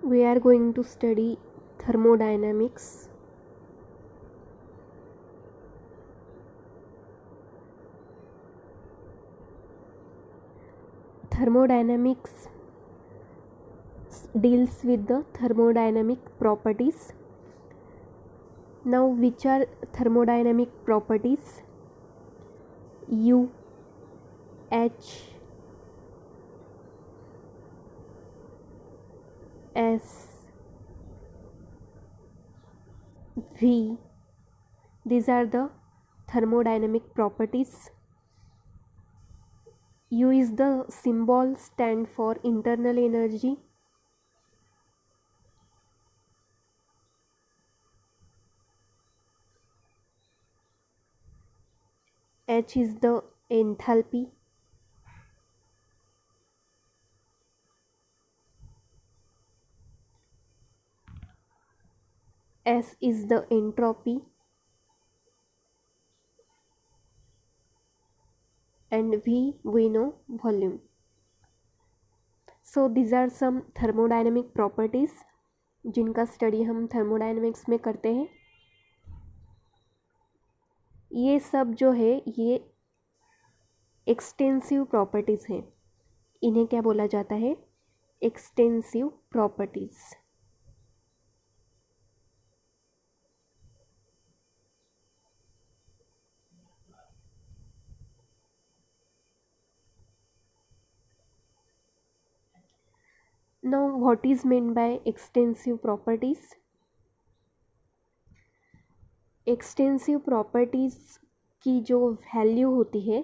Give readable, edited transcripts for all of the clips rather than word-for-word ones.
We are going to study thermodynamics. Thermodynamics deals with the thermodynamic properties. Now, which are thermodynamic properties? U, H, S, V. These are the thermodynamic properties. U is the symbol stand for internal energy. H is the enthalpy. S is the entropy. And V we know volume. So these are some thermodynamic properties जिनका study हम thermodynamics में करते हैं. ये सब जो है ये एक्सटेंसिव प्रॉपर्टीज़ हैं. इन्हें क्या बोला जाता है? Extensive properties. Now what is meant by extensive properties? Extensive properties की जो वैल्यू होती है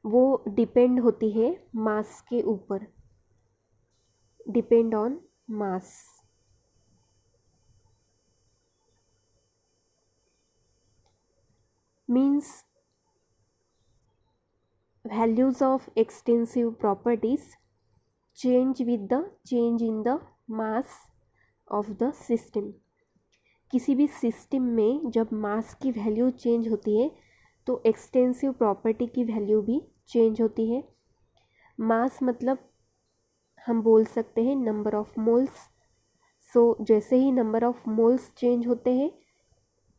वो डिपेंड होती है मास के ऊपर. Depend on mass. Means values of extensive properties change with the change in the mass of the system. किसी भी सिस्टम में जब मास की वैल्यू चेंज होती है तो एक्सटेंसिव प्रॉपर्टी की वैल्यू भी चेंज होती है. मास मतलब हम बोल सकते हैं नंबर ऑफ मोल्स. सो जैसे ही नंबर ऑफ मोल्स चेंज होते हैं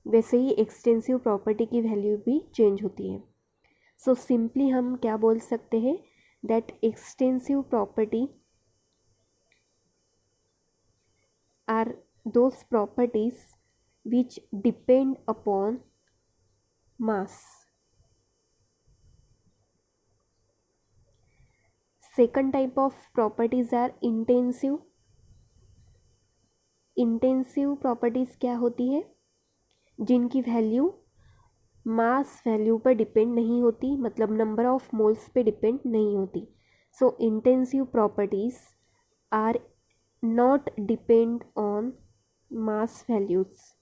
वैसे ही एक्सटेंसिव प्रॉपर्टी की वैल्यू भी चेंज होती है. सो सिंपली हम क्या बोल सकते हैं? That extensive property are those properties which depend upon mass. Second type of properties are intensive. Intensive properties क्या होती है? जिनकी वैल्यू मास वैल्यू पर डिपेंड नहीं होती, मतलब नंबर ऑफ मोल्स पे डिपेंड नहीं होती. So intensive properties are not depend on mass values.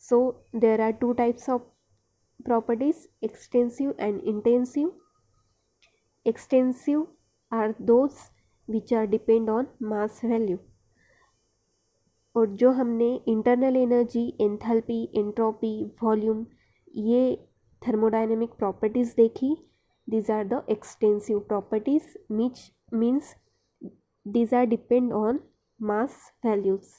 So there are two types of properties, extensive and intensive. Extensive are those which are depend on mass value. और जो हमने internal energy, enthalpy, entropy, volume ये thermodynamic properties देखी, these are the extensive properties which means these are depend on mass values.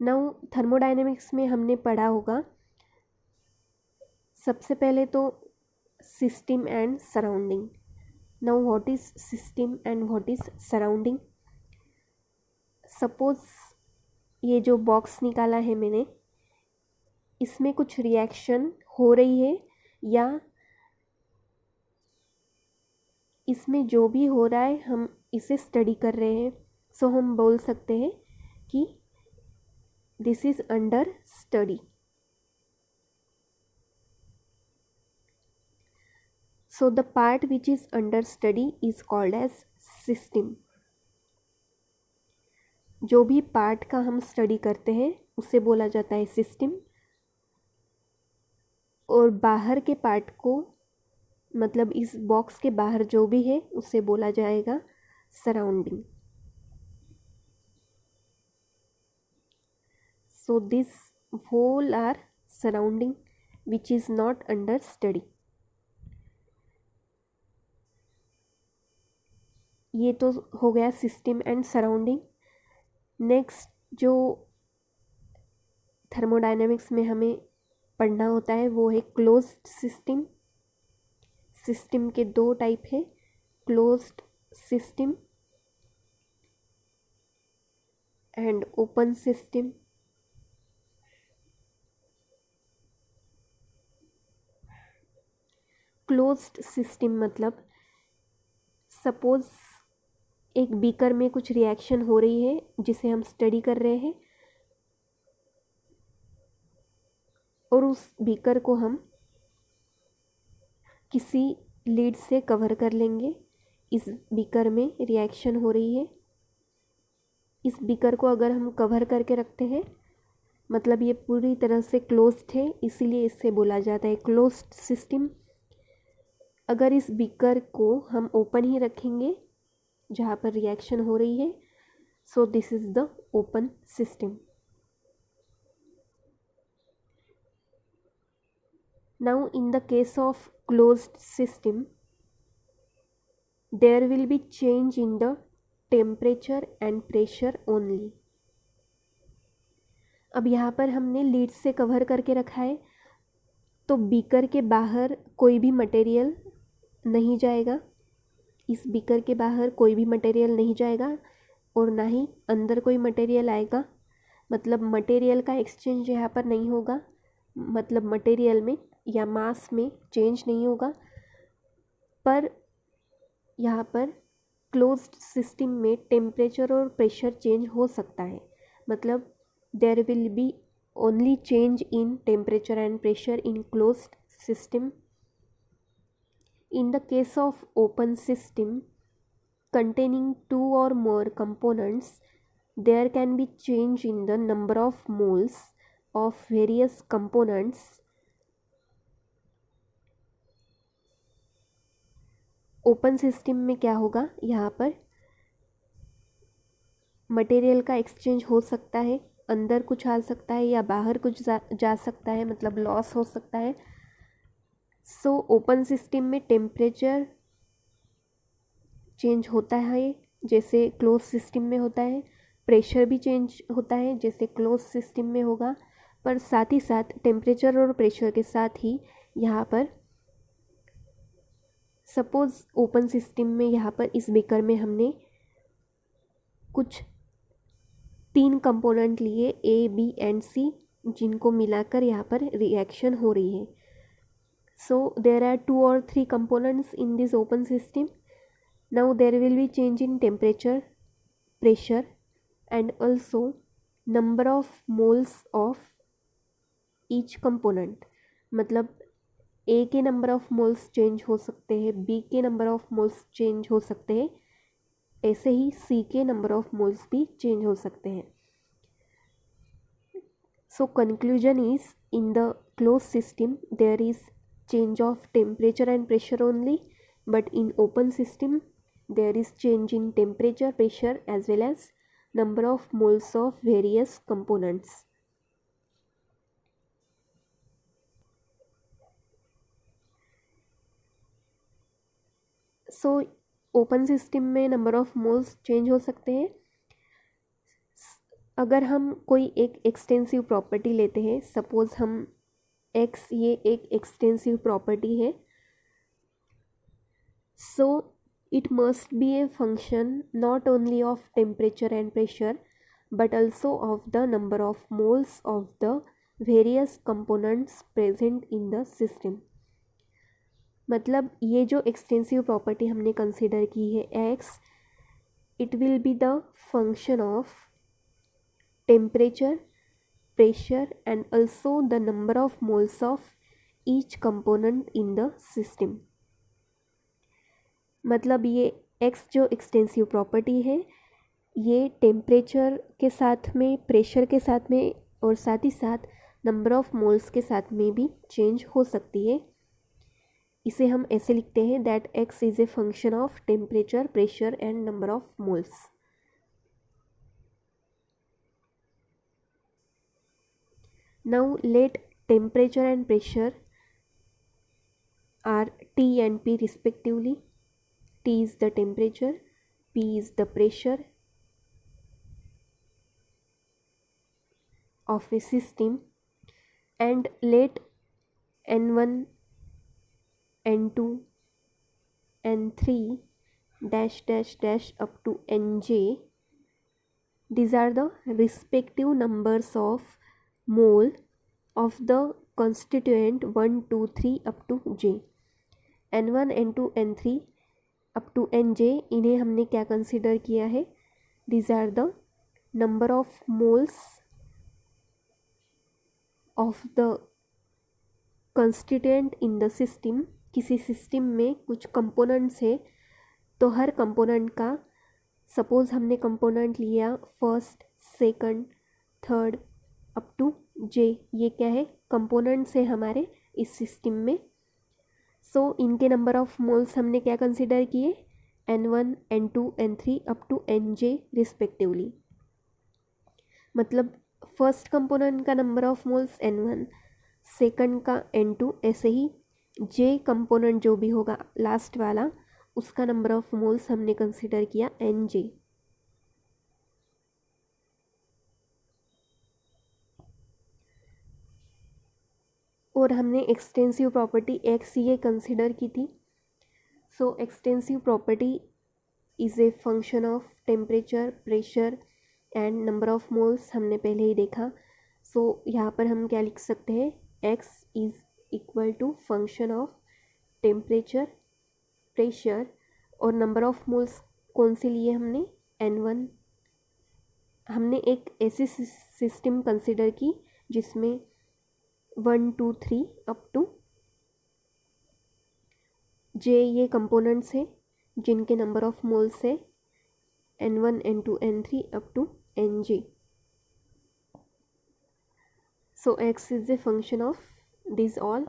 Now thermodynamics में हमने पढ़ा होगा सबसे पहले तो system and surrounding. Now what is system and what is surrounding? Suppose ये जो बॉक्स निकाला है मैंने, इसमें कुछ रिएक्शन हो रही है या इसमें जो भी हो रहा है हम इसे स्टडी कर रहे हैं. सो हम बोल सकते हैं कि this is under study. So the part which is under study is called as system. जो भी पार्ट का हम स्टडी करते हैं उसे बोला जाता है सिस्टम. और बाहर के पार्ट को, मतलब इस बॉक्स के बाहर जो भी है उसे बोला जाएगा surrounding. So this whole are surrounding which is not under study. ये तो हो गया सिस्टम एंड सराउंडिंग। नेक्स्ट जो थर्मोडायनेमिक्स में हमें पढ़ना होता है वो है क्लोज्ड सिस्टम। सिस्टम के दो टाइप है, closed system and open system. Closed system मतलब सपोज एक बीकर में कुछ रिएक्शन हो रही है जिसे हम स्टडी कर रहे हैं, और उस बीकर को हम किसी लीड से कवर कर लेंगे। इस बीकर में रिएक्शन हो रही है, इस बीकर को अगर हम कवर करके रखते हैं मतलब ये पूरी तरह से क्लोज्ड है, इसीलिए इससे बोला जाता है क्लोज्ड सिस्टम। अगर इस बीकर को हम ओपन ही रखेंगे जहाँ पर रिएक्शन हो रही है, so this is the open system. Now in the case of closed system there will be change in the temperature and pressure only। अब यहाँ पर हमने लीड से कवर करके रखा है तो बीकर के बाहर कोई भी मटेरियल नहीं जाएगा, इस बीकर के बाहर कोई भी मटेरियल नहीं जाएगा और ना ही अंदर कोई मटेरियल आएगा। मतलब मटेरियल का एक्सचेंज यहाँ पर नहीं होगा, मतलब मटेरियल में या मास में चेंज नहीं होगा। पर यहाँ पर क्लोज्ड सिस्टम में टेम्परेचर और प्रेशर चेंज हो सकता है, मतलब there will be only change in temperature and pressure in closed system. In the case of open system containing two or more components, there can be change in the number of moles of various components। Open system में क्या होगा, यहाँ पर material का exchange हो सकता है, अंदर कुछ आ सकता है या बाहर कुछ जा सकता है, मतलब लॉस हो सकता है। सो ओपन सिस्टम में टेम्परेचर चेंज होता है जैसे क्लोज सिस्टम में होता है, प्रेशर भी चेंज होता है जैसे क्लोज सिस्टम में होगा, पर साथ ही साथ टेम्परेचर और प्रेशर के साथ ही यहाँ पर सपोज ओपन सिस्टम में यहाँ पर इस बीकर में हमने कुछ 3 कंपोनेंट लिए ए बी एंड सी, जिनको मिलाकर यहाँ पर रिएक्शन हो रही है। So there are 2 or 3 components in this open system। Now there will be change in temperature, pressure and also number of moles of each component। मतलब ए के नंबर ऑफ मोल्स चेंज हो सकते हैं, बी के number of moles change हो सकते हैं, ऐसे ही सी के नंबर ऑफ मोल्स भी चेंज हो सकते हैं। So conclusion is in the close system there is change of temperature and pressure only, but in open system there is change in temperature, pressure as well as number of moles of various components। So open system में number of moles change हो सकते हैं। अगर हम कोई एक extensive property लेते हैं, सपोज हम x ये एक एक्सटेंसिव प्रॉपर्टी है, so it must be a function not only of temperature and pressure but also of the number of moles of the various components present in the system। मतलब ये जो extensive property हमने consider की है x, it will be the function of temperature, pressure and also the number of moles of each component in the system। मतलब ये x जो extensive property है ये टेम्परेचर के साथ में, प्रेशर के साथ में और साथ ही साथ नंबर ऑफ मोल्स के साथ में भी चेंज हो सकती है। इसे हम ऐसे लिखते हैं that x is a function of temperature, pressure and number of moles. Now let temperature and pressure are T and P respectively। T is the temperature, P is the pressure of a system, and let N1, N2, N3 dash dash dash up to Nj, these are the respective numbers of mole of the constituent 1, 2, 3 up to J. N1, N2, N3 up to Nj, इन्हें हमने क्या consider किया है? These are the number of moles of the constituent in the system. किसी system में कुछ components है, तो हर कंपोनेंट का, सपोज हमने कंपोनेंट लिया first, second, third up to J, ये क्या है? कंपोनेंट्स है हमारे इस सिस्टम में। सो इनके नंबर ऑफ मोल्स हमने क्या कंसिडर किए? N1, N2, N3 up to Nj respectively. मतलब फर्स्ट कंपोनेंट का number of moles N1, second का N2, ऐसे ही J कंपोनेंट जो भी होगा लास्ट वाला, उसका नंबर ऑफ मोल्स हमने कंसिडर किया Nj। और हमने एक्सटेंसिव प्रॉपर्टी एक्स ये कंसिडर की थी। So extensive property is a function of temperature, pressure and number of moles, हमने पहले ही देखा। सो यहाँ पर हम क्या लिख सकते हैं? X is equal to function of temperature, pressure और नंबर ऑफ मोल्स कौन से लिए हमने? N1। हमने एक ऐसी सिस्टम कंसिडर की जिसमें 1, 2, 3 अप टू J ये कंपोनेंट्स हैं जिनके नंबर ऑफ मोल्स है N1, N2, N3 up to Nj। So X is a function of these all,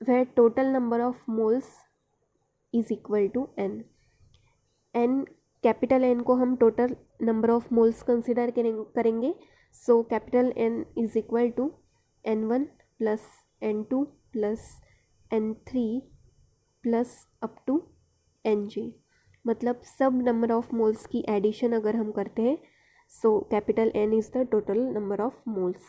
where total number of moles is equal to N। N, capital N को हम total number of moles consider करेंगे। So capital N is equal to N1 plus N2 plus N3 plus up to Nj। मतलब सब number of moles की addition अगर हम करते हैं, so capital N is the total number of moles.